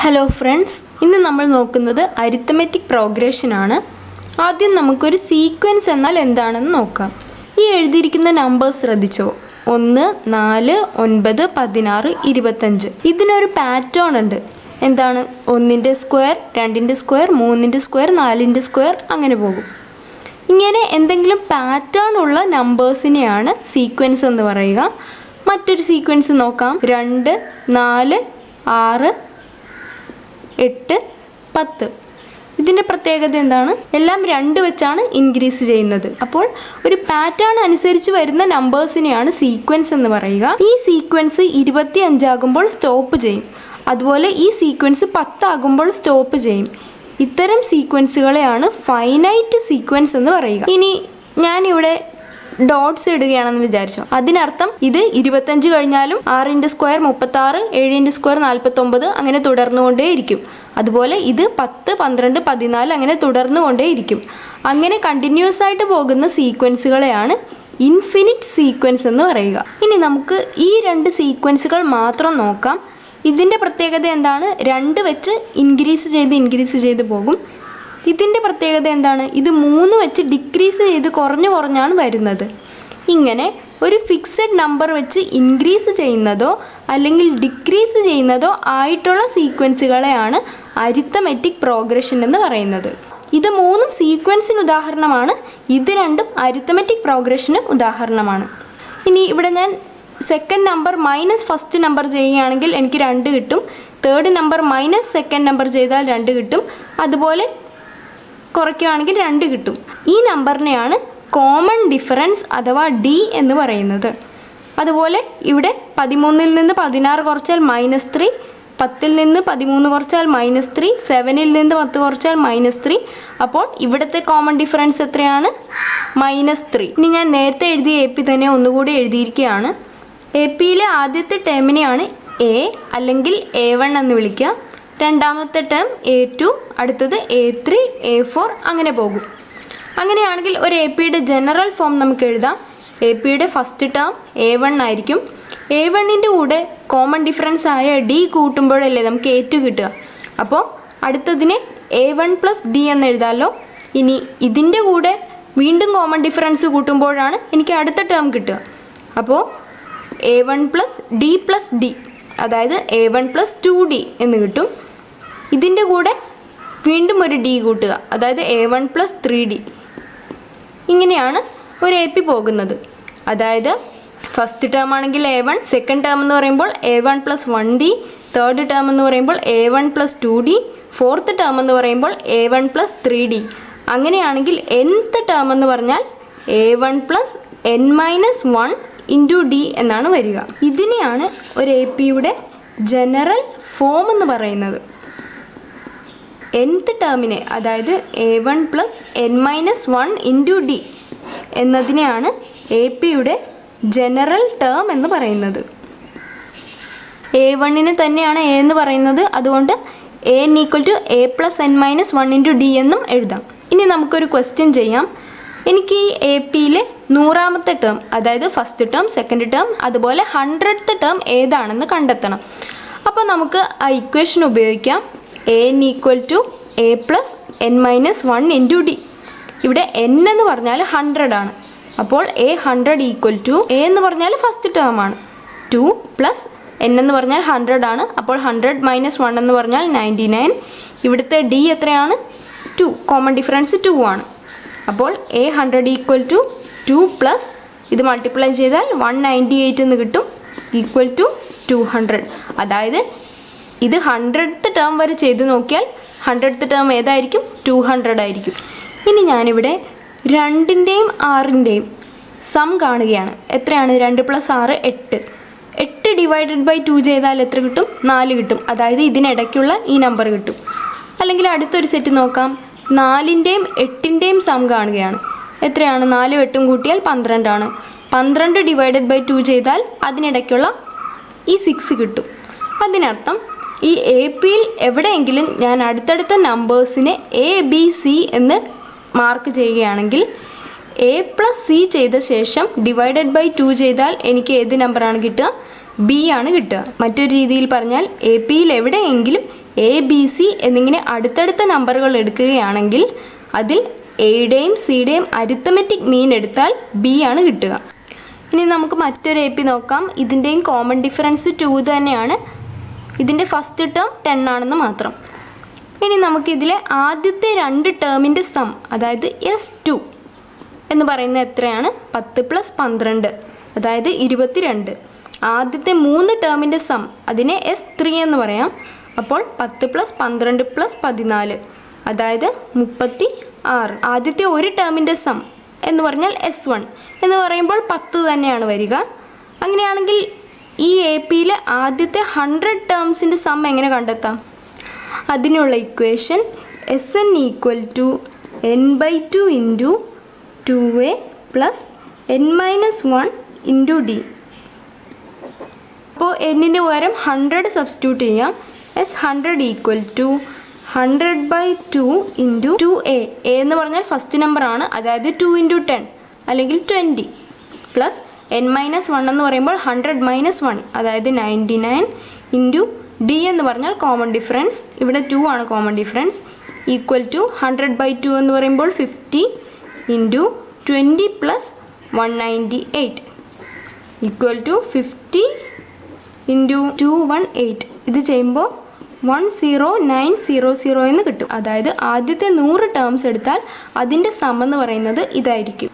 Hello friends, ഇന്ന് നമ്മൾ നോക്കുന്നത് അരിത്തമെറ്റിക് പ്രോഗ്രഷൻ ആണ്. ആദ്യം നമുക്കൊരു സീക്വൻസ് എന്നാൽ എന്താണെന്ന് നോക്കാം. ഈ എഴുതിയിരിക്കുന്ന നമ്പേഴ്സ് ശ്രദ്ധിച്ചോ? 1, 4, 9, 16, 25. ഇതിനൊരു പാറ്റേൺ ഉണ്ട്. എന്താണ്? 1ൻ്റെ സ്ക്വയർ, 2ൻ്റെ സ്ക്വയർ, 3ൻ്റെ സ്ക്വയർ, 4ൻ്റെ സ്ക്വയർ, അങ്ങനെ പോകും. ഇങ്ങനെ എന്തെങ്കിലും പാറ്റേൺ ഉള്ള നമ്പേഴ്സിനെയാണ് സീക്വൻസ് എന്ന് പറയുക. മറ്റൊരു സീക്വൻസ് നോക്കാം. 2, 4, 6, 8, 10. ഇതിൻ്റെ പ്രത്യേകത എന്താണ്? എല്ലാം 2 വെച്ചാണ് ഇൻക്രീസ് ചെയ്യുന്നത്. അപ്പോൾ ഒരു പാറ്റേൺ അനുസരിച്ച് വരുന്ന നമ്പേഴ്സിനെയാണ് സീക്വൻസ് എന്ന് പറയുക. ഈ സീക്വൻസ് 25 ആകുമ്പോൾ സ്റ്റോപ്പ് ചെയ്യും. അതുപോലെ ഈ സീക്വൻസ് 10 ആകുമ്പോൾ സ്റ്റോപ്പ് ചെയ്യും. ഇത്തരം സീക്വൻസുകളെയാണ് ഫൈനൈറ്റ് സീക്വൻസ് എന്ന് പറയുക. ഇനി ഞാനിവിടെ ഡോട്ട്സ് ഇടുകയാണെന്ന് വിചാരിച്ചോ. അതിനർത്ഥം ഇത് 25 കഴിഞ്ഞാലും 6ൻ്റെ സ്ക്വയർ 36, 7ൻ്റെ സ്ക്വയർ 49, അങ്ങനെ തുടർന്നുകൊണ്ടേയിരിക്കും. അതുപോലെ ഇത് 10, 12, 14 അങ്ങനെ തുടർന്നുകൊണ്ടേയിരിക്കും. അങ്ങനെ കണ്ടിന്യൂസ് ആയിട്ട് പോകുന്ന സീക്വൻസുകളെയാണ് ഇൻഫിനിറ്റ് സീക്വൻസ് എന്ന് പറയുക. ഇനി നമുക്ക് ഈ 2 സീക്വൻസുകൾ മാത്രം നോക്കാം. ഇതിൻ്റെ പ്രത്യേകത എന്താണ്? 2 വെച്ച് ഇൻക്രീസ് ചെയ്ത് പോകും. ഇതിൻ്റെ പ്രത്യേകത എന്താണ്? ഇത് 3 വെച്ച് ഡിക്രീസ് ചെയ്ത് കുറഞ്ഞാണ് വരുന്നത്. ഇങ്ങനെ ഒരു ഫിക്സഡ് നമ്പർ വെച്ച് ഇൻക്രീസ് ചെയ്യുന്നതോ അല്ലെങ്കിൽ ഡിക്രീസ് ചെയ്യുന്നതോ ആയിട്ടുള്ള സീക്വൻസുകളെയാണ് അരിത്തമെറ്റിക് പ്രോഗ്രഷൻ എന്ന് പറയുന്നത്. ഇത് 3 സീക്വൻസിന് ഉദാഹരണമാണ്. ഇത് 2 അരിത്തമെറ്റിക് പ്രോഗ്രഷന് ഉദാഹരണമാണ്. ഇനി ഇവിടെ ഞാൻ second number minus first number ചെയ്യുകയാണെങ്കിൽ എനിക്ക് 2 കിട്ടും. Third number minus second number ചെയ്താൽ 2 കിട്ടും. അതുപോലെ കുറയ്ക്കുകയാണെങ്കിൽ 2 കിട്ടും. ഈ നമ്പറിനെയാണ് കോമൺ ഡിഫറൻസ് അഥവാ ഡി എന്ന് പറയുന്നത്. അതുപോലെ ഇവിടെ 13ൽ നിന്ന് 16 കുറച്ചാൽ -3, 10ൽ നിന്ന് 13 കുറച്ചാൽ -3, 7ൽ നിന്ന് 10 കുറച്ചാൽ -3. അപ്പോൾ ഇവിടുത്തെ കോമൺ ഡിഫറൻസ് എത്രയാണ്? -3. ഇനി ഞാൻ നേരത്തെ എഴുതിയ AP തന്നെ ഒന്നുകൂടി എഴുതിയിരിക്കുകയാണ്. APയിലെ ആദ്യത്തെ ടേമിനെയാണ് A അല്ലെങ്കിൽ A1 എന്ന് വിളിക്കുക. രണ്ടാമത്തെ ടേം A2, അടുത്തത് A3, A4, അങ്ങനെ പോകും. അങ്ങനെയാണെങ്കിൽ ഒരു APയുടെ ജനറൽ ഫോം നമുക്ക് എഴുതാം. APയുടെ ഫസ്റ്റ് ടേം A1 ആയിരിക്കും. A1ൻ്റെ കൂടെ കോമൺ ഡിഫറൻസ് ആയ D കൂട്ടുമ്പോഴല്ലേ നമുക്ക് A2 കിട്ടുക. അപ്പോൾ അടുത്തതിനെ A1 + D എന്ന് എഴുതാമല്ലോ. ഇനി ഇതിൻ്റെ കൂടെ വീണ്ടും കോമൺ ഡിഫറൻസ് കൂട്ടുമ്പോഴാണ് എനിക്ക് അടുത്ത ടേം കിട്ടുക. അപ്പോൾ A1 + D + D, അതായത് A1 + 2D എന്ന് കിട്ടും. ഇതിൻ്റെ കൂടെ വീണ്ടും ഒരു D കൂട്ടുക, അതായത് A1 + 3D. ഇങ്ങനെയാണ് ഒരു AP പോകുന്നത്. അതായത് ഫസ്റ്റ് ടേം ആണെങ്കിൽ A1, സെക്കൻഡ് ടേം എന്ന് പറയുമ്പോൾ A1 + 1D, തേർഡ് ടേം എന്ന് പറയുമ്പോൾ A1 + 2D, ഫോർത്ത് ടേം എന്ന് പറയുമ്പോൾ A1 + 3D. അങ്ങനെയാണെങ്കിൽ nth ടേം എന്ന് പറഞ്ഞാൽ A1 + n-1 × D എന്നാണ് വരിക. ഇതിനെയാണ് ഒരു APയുടെ ജനറൽ ഫോം എന്ന് പറയുന്നത്. nth ടേമിനെ, അതായത് A1 + n-1 × D എന്നതിനെയാണ് APയുടെ general term എന്ന് പറയുന്നത്. A1ന് തന്നെയാണ് A എന്ന് പറയുന്നത്. അതുകൊണ്ട് n = A + n-1 × D എന്നും എഴുതാം. ഇനി നമുക്കൊരു ക്വസ്റ്റ്യൻ ചെയ്യാം. എനിക്ക് ഈ APയിലെ 100ാമത്തെ ടേം, അതായത് ഫസ്റ്റ് ടേം, സെക്കൻഡ് ടേം, അതുപോലെ 100th ടേം ഏതാണെന്ന് കണ്ടെത്തണം. അപ്പോൾ നമുക്ക് ആ ഇക്വേഷൻ ഉപയോഗിക്കാം. n = A + n-1 × D. ഇവിടെ n എന്ന് പറഞ്ഞാൽ 100 ആണ്. അപ്പോൾ A100 = A എന്ന് പറഞ്ഞാൽ ഫസ്റ്റ് ടേം ആണ്. 2 + n എന്ന് പറഞ്ഞാൽ 100 ആണ്. അപ്പോൾ 100 - 1 എന്ന് പറഞ്ഞാൽ 99. ഇവിടുത്തെ D എത്രയാണ്? 2. കോമൺ ഡിഫറൻസ് 2 ആണ്. അപ്പോൾ A100 = 2 + ഇത് മൾട്ടിപ്ലൈ ചെയ്താൽ 198 എന്ന് കിട്ടും, = 200. അതായത് ഇത് 100th ടേം വരെ ചെയ്ത് നോക്കിയാൽ 100th ടേം ഏതായിരിക്കും? 200 ആയിരിക്കും. ഇനി ഞാനിവിടെ 2ൻ്റെയും 6ൻ്റെയും സം കാണുകയാണ്. എത്രയാണ്? 2 + 6 8. 8 / 2 ചെയ്താൽ എത്ര കിട്ടും? 4 കിട്ടും. അതായത് ഇതിനിടയ്ക്കുള്ള ഈ നമ്പർ കിട്ടും. അല്ലെങ്കിൽ അടുത്തൊരു സെറ്റ് നോക്കാം. 4ൻ്റെയും 8ൻ്റെയും സം കാണുകയാണ്. എത്രയാണ്? 4ഉം 8ഉം കൂട്ടിയാൽ 12 ആണ്. 12 / 2 ചെയ്താൽ അതിനിടയ്ക്കുള്ള ഈ 6 കിട്ടും. അതിനർത്ഥം ഈ APയിൽ എവിടെയെങ്കിലും ഞാൻ അടുത്തടുത്ത നമ്പേഴ്സിനെ ABC എന്ന് മാർക്ക് ചെയ്യുകയാണെങ്കിൽ A + C ചെയ്ത ശേഷം / 2 ചെയ്താൽ എനിക്ക് ഏത് നമ്പറാണ് കിട്ടുക? ബി ആണ് കിട്ടുക. മറ്റൊരു രീതിയിൽ പറഞ്ഞാൽ എ പിയിൽ എവിടെയെങ്കിലും എ ബി സി എന്നിങ്ങനെ അടുത്തടുത്ത നമ്പറുകൾ എടുക്കുകയാണെങ്കിൽ അതിൽ എയുടെയും സിയുടെയും അരിത്തമെറ്റിക് മീൻ എടുത്താൽ ബി ആണ് കിട്ടുക. ഇനി നമുക്ക് മറ്റൊരു എ പി നോക്കാം. ഇതിൻ്റെയും കോമൺ ഡിഫറൻസ് 2 തന്നെയാണ്. ഇതിൻ്റെ ഫസ്റ്റ് ടേം 10 ആണെന്ന് മാത്രം. ഇനി നമുക്കിതിലെ ആദ്യത്തെ 2 ടേമിൻ്റെ സം, അതായത് S2 എന്ന് പറയുന്നത് എത്രയാണ്? 10 + 12, അതായത് 22. ആദ്യത്തെ 3 ടേമിൻ്റെ സം, അതിനെ S3 എന്ന് പറയാം. അപ്പോൾ 10 + 12 + 14, അതായത് 36. ആദ്യത്തെ ഒരു ടേമിൻ്റെ സം എന്ന് പറഞ്ഞാൽ S1 എന്ന് പറയുമ്പോൾ 10 തന്നെയാണ് വരിക. അങ്ങനെയാണെങ്കിൽ ഈ എ പിയിലെ ആദ്യത്തെ 100 ടേംസിൻ്റെ സം എങ്ങനെ കണ്ടെത്താം? അതിനുള്ള equation Sn = n/2 × 2a + n-1 × d. അപ്പോൾ എന്നിൻ്റെ പകരം 100 സബ്സ്റ്റിറ്റ്യൂട്ട് ചെയ്യാം. S100 = 100/2 × 2a. a എന്ന് പറഞ്ഞാൽ ഫസ്റ്റ് നമ്പർ ആണ്, അതായത് 2 × 10 അല്ലെങ്കിൽ 20, പ്ലസ് n-1 എന്ന് പറയുമ്പോൾ 100 - 1, അതായത് 99 × d എന്ന് പറഞ്ഞാൽ കോമൺ ഡിഫറൻസ്, ഇവിടെ 2 ആണ് കോമൺ ഡിഫറൻസ്, ഈക്വൽ ടു 100/2 എന്ന് പറയുമ്പോൾ 50 × 20 + 198 ഈക്വൽ ടു 50 × 218. ഇത് ചെയ്യുമ്പോൾ 10900 എന്ന് കിട്ടും. അതായത് ആദ്യത്തെ 100 ടേംസ് എടുത്താൽ അതിൻ്റെ സം എന്ന് പറയുന്നത് ഇതായിരിക്കും.